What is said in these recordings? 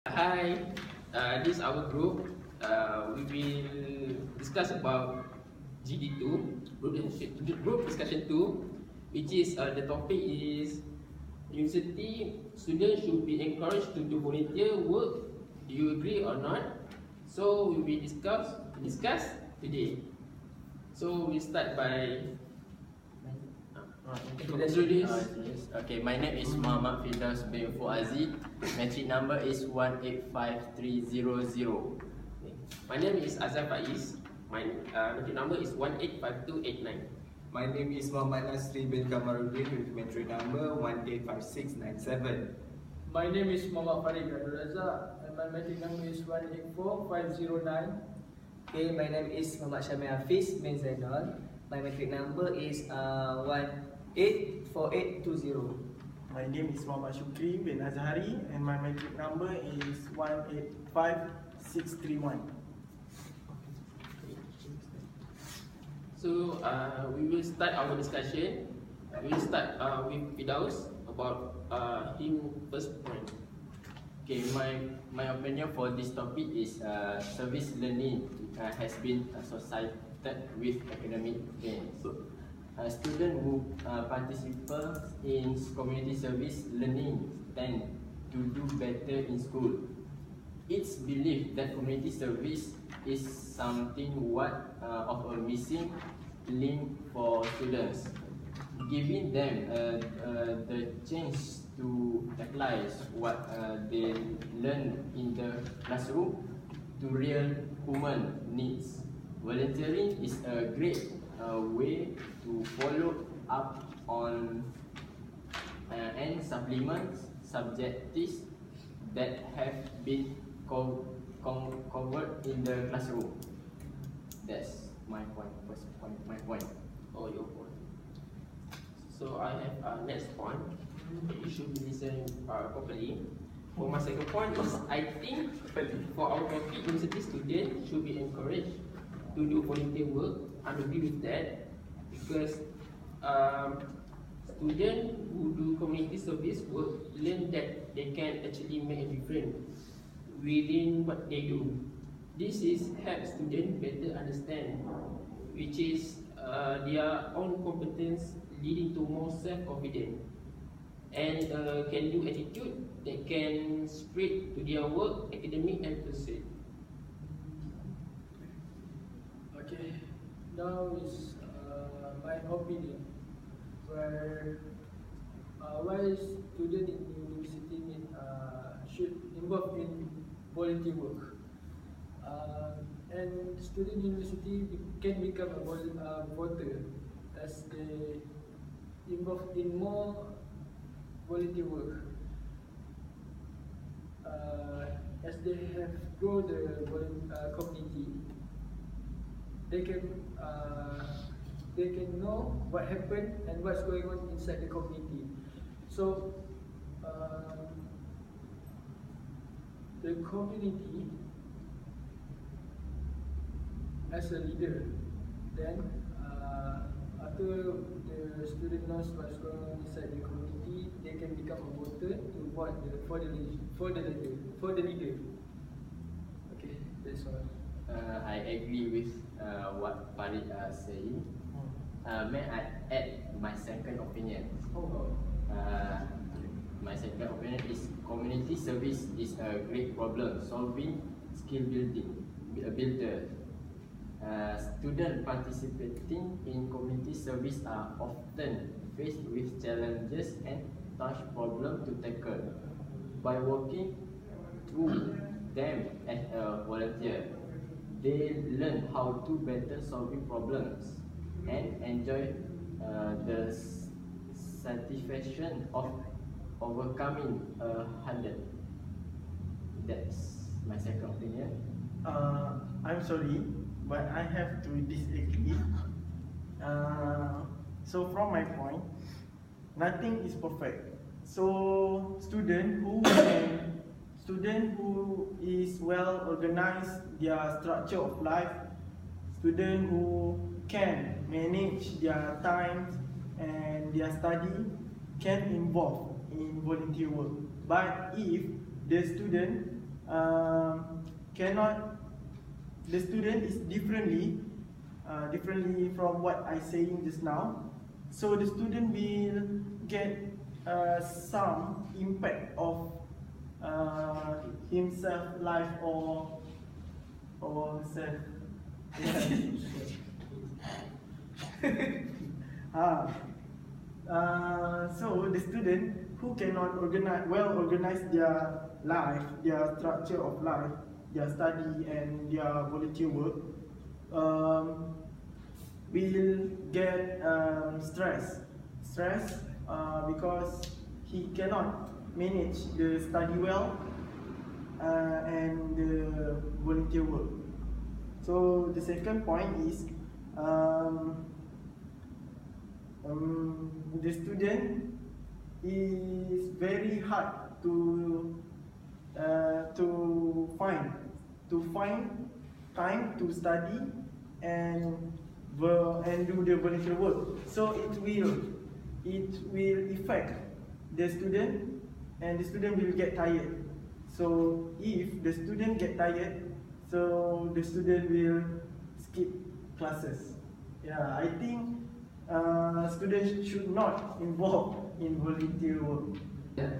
Hi, this is our group. We will discuss about GD2, group discussion 2, which is the topic is university students should be encouraged to do volunteer work. Do you agree or not? So we will discuss today. So we start by introduce. Okay, my name is Muhammad Firdaus bin Fuazi. Metric number is 185300. My name is Azan Faiz. My metric number is 185289. My name is Muhammad Nasri bin Kamaruddin with metric number 185697. My name is Muhammad Farid Abdul Razak and my metric number is 184509. Okay, my name is Muhammad Syamil Hafiz bin Zainal. My metric number is 184820. My name is Muhammad Shukri bin Azhari and my metric number is 185631. So we will start our discussion. We will start with Firdaus about him first point. Okay, my opinion for this topic is service learning has been associated with academic gain. So, students who participate in community service learning tend to do better in school. It's believed that community service is something of a missing link for students, giving them the chance to apply what they learn in the classroom to real human needs. Volunteering is a great way to follow up on and supplement subjects that have been covered in the classroom. That's my point. First point, my point. Oh, your point. So I have next point. You should be listening properly. For my second point is I think for our topic, university students should be encouraged to do volunteer work. I agree with that because students who do community service work learn that they can actually make a difference within what they do. This is help students better understand which is their own competence, leading to more self-confidence and can do attitude that can spread to their work, academic and pursuit. Okay, now is my opinion where why student in university should involve in volunteer work. And student in university can become a voter as they involve in more volunteer work. As they have grown the community, they can know what happened and what's going on inside the community. So the community as a leader, then after the student knows what's going on inside the community, they can become a voter to vote for the leader. Okay, that's all. I agree with what Farid is saying. May I add my second opinion? My second opinion is community service is a great problem solving skill builder. Students participating in community service are often faced with challenges and tough problems to tackle. By working through them as a volunteer, they learn how to better solving problems and enjoy the satisfaction of overcoming a hurdle. That's my second opinion. I'm sorry, but I have to disagree. So from my point, nothing is perfect. So student who is well organized their structure of life, student who can manage their time and their study can involve in volunteer work. But if the student cannot, the student is differently from what I saying just now. So the student will get some impact of himself life or self. So the student who cannot organize their life, their structure of life, their study and their volunteer work, will get stress because he cannot manage the study well and the volunteer work. So the second point is the student is very hard to find time to study and do the volunteer work. So it will affect the student, and the student will get tired. So if the student get tired, so the student will skip classes. Yeah, I think students should not involve in volunteer work. Yeah,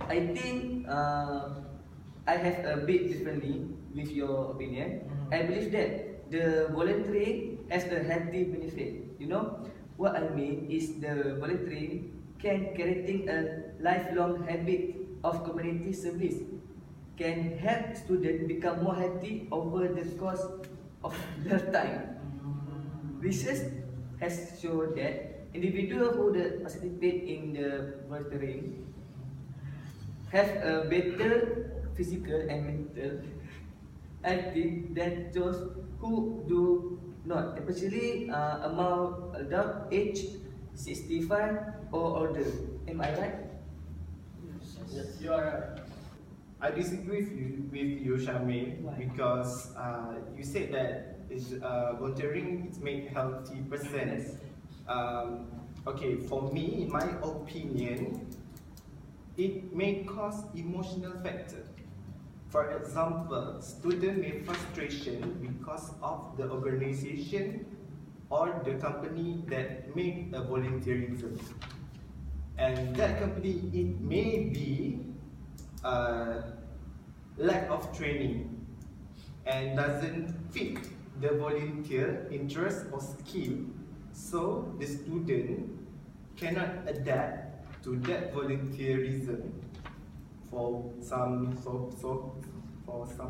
I think I have a bit differently with your opinion. I believe that the volunteering has a healthy benefit. You know what I mean is the volunteering can creating a lifelong habit of community service, can help students become more healthy over the course of their time. Research has shown that individuals who participate in the volunteering have a better physical and mental health than those who do not, especially among adult age 65 or older. Am I right? Yes, you are right. I disagree with you Shamil, Why? because you said that volunteering is make healthy person. Yes. Okay, for me, in my opinion, it may cause emotional factor. For example, student may frustration because of the organization or the company that make a volunteerism, and that company, it may be lack of training and doesn't fit the volunteer interest or skill, so the student cannot adapt to that volunteerism for some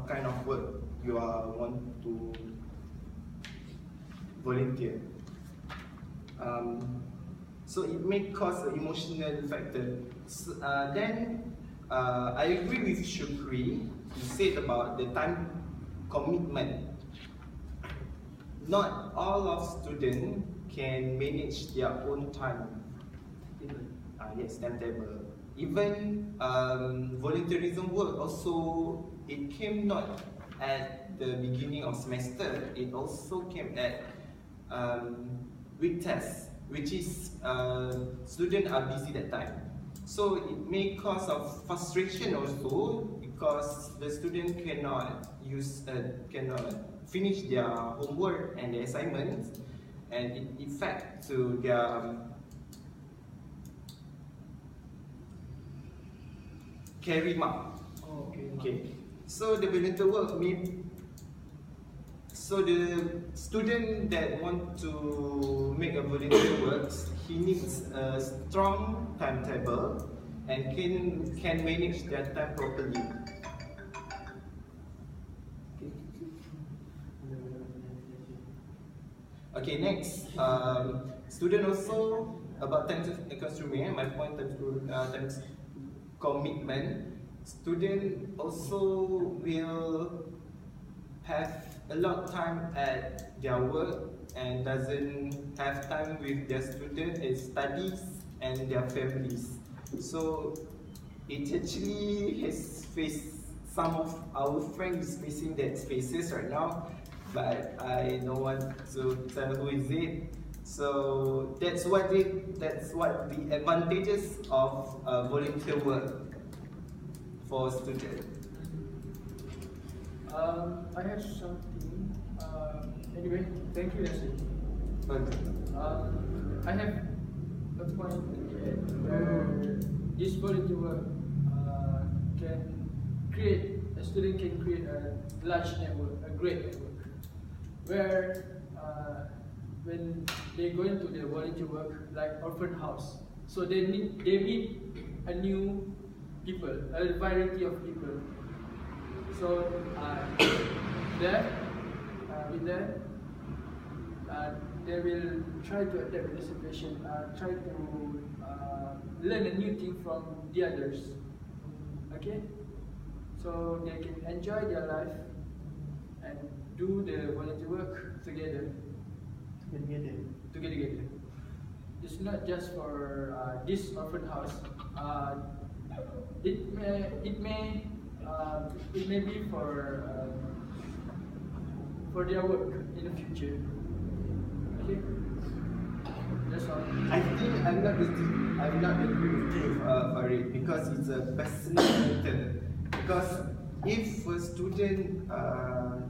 kind of work you are want to volunteer. So it may cause an emotional factor. So, then I agree with Shukri. He said about the time commitment. Not all of students can manage their own time. Yes, timetable. Even volunteerism work also, it came not at the beginning of semester. It also came at week test, which is students are busy that time. So it may cause of frustration also, because the student cannot finish their homework and their assignments, and it affects to their carry mark. Oh, okay. Okay. So the volunteer work so the student that want to make a volunteer work, he needs a strong timetable and can manage their time properly. Okay, next, student also about time consuming. My point, time commitment. Student also will have a lot of time at their work and doesn't have time with their student and studies and their families. So it actually has faced, some of our friends facing that spaces right now, but I don't want to tell who is it. So that's what the advantages of volunteer work for students. I have something. Anyway, thank you, Leslie. Okay. I have a point where this volunteer work can create, a student can create a large network, a great network, where when they go into the volunteer work, like orphan house, so they meet a new people, a variety of people. So there, with that, they will try to adapt with the situation, try to learn a new thing from the others. Okay, so they can enjoy their life and do the volunteer work together. Together. It's not just for this orphan house. It may be for their work in the future. Okay, that's all. I think I'm not agree with you, Farid, because it's a personal matter. Because if a student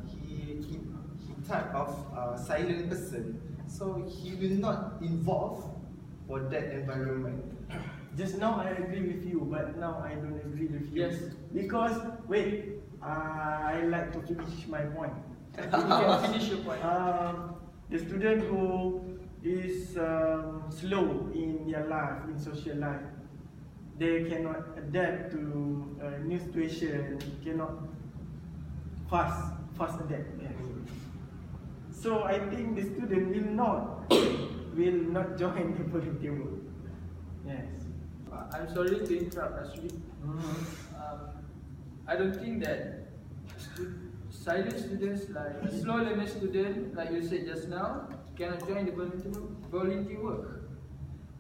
he type of silent person, so he will not involve for that environment. Just now I agree with you, but now I don't agree with you. Yes. Because wait, I like to finish my point. You can finish your point. The student who is slow in their life, in social life, they cannot adapt to a new situation, cannot fast adapt. Yes. So I think the student will not join the volunteer work. Yes. I'm sorry to interrupt, Asri. I don't think that silent students, like a slow learner student, like you said just now, cannot join the volunteer work.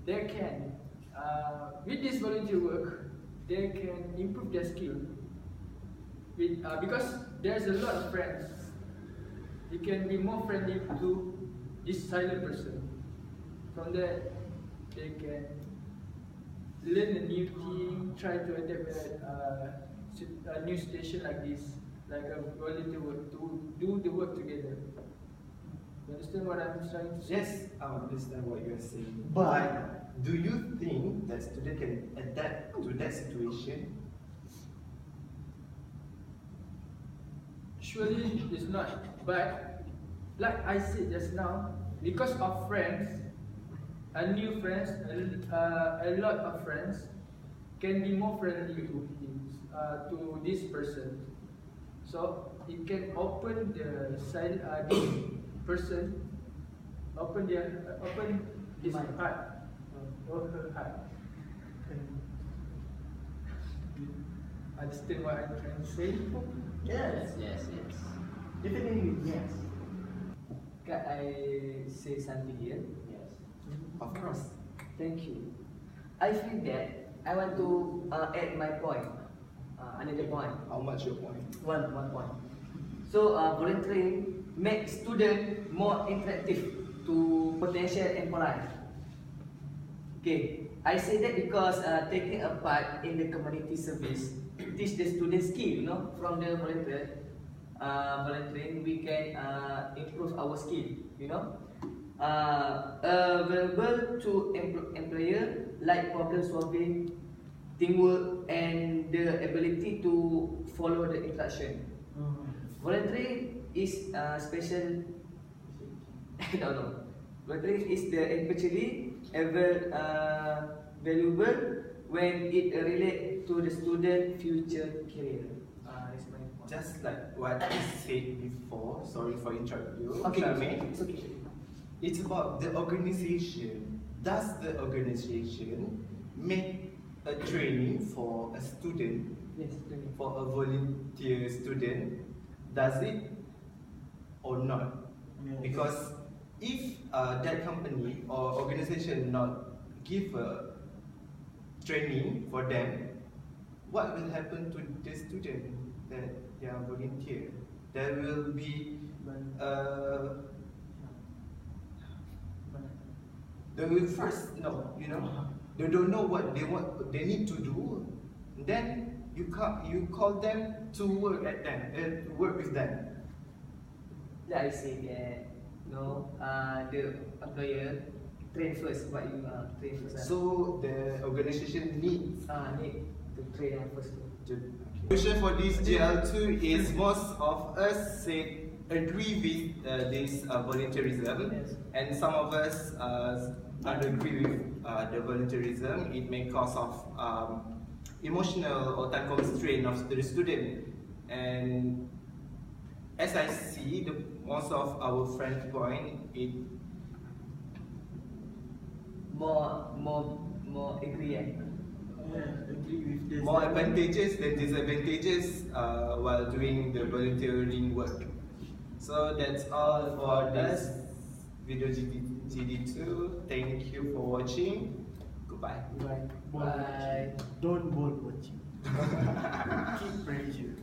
They can. With this volunteer work, they can improve their skill. Because there's a lot of friends. You can be more friendly to this silent person. From there, they can learn a new thing, try to adapt a new station like this, like a volunteer work, to do the work together. You understand what I'm trying to say? Yes, I understand what you are saying. But do you think that student can adapt to that situation? Surely it's not. But like I said just now, because of friends, a new friends, a lot of friends can be more friendly to him, to this person. So it can open the side, this person, open his heart or her heart. Understand what I'm trying to say? Yes. Definitely yes. Can I say something here? Yes. Of course. Thank you. I feel that I want to add my point. Another point. How much your point? One point. So volunteering makes students more interactive to potential employers. Okay, I say that because taking a part in the community service teach the student skill. From the volunteering we can improve our skill. Available to employer like problem solving, teamwork, and the ability to follow the instruction. Volunteering is special. Volunteering is especially valuable when it relates to the student future career. That's my point. Just like what I said before, sorry for interrupting you. Okay, Charmaine. it's okay. It's about the organization. Does the organization make a training for a student, Yes, training. for a volunteer student? Does it or not? Yes. Because if that company or organization not give a training for them, what will happen to the student that they are volunteer? There will be they will first know, they don't know what they need to do. Then you call them to work with them. like I say that, the employer train first, what you train first. So the organization needs Need to train first. Solution for this GL2 is most of us say agree with this volunteerism, Yes. and some of us don't agree with the volunteerism. It may cause of emotional or time constraint of the student, and as I see, most of our friends' point, it More agree. Yeah, agree with this. more advantages than disadvantages while doing the volunteering work. So that's all for this video GD2. Thank you for watching. Goodbye. Like, Bye. don't ball watching. Keep pressure.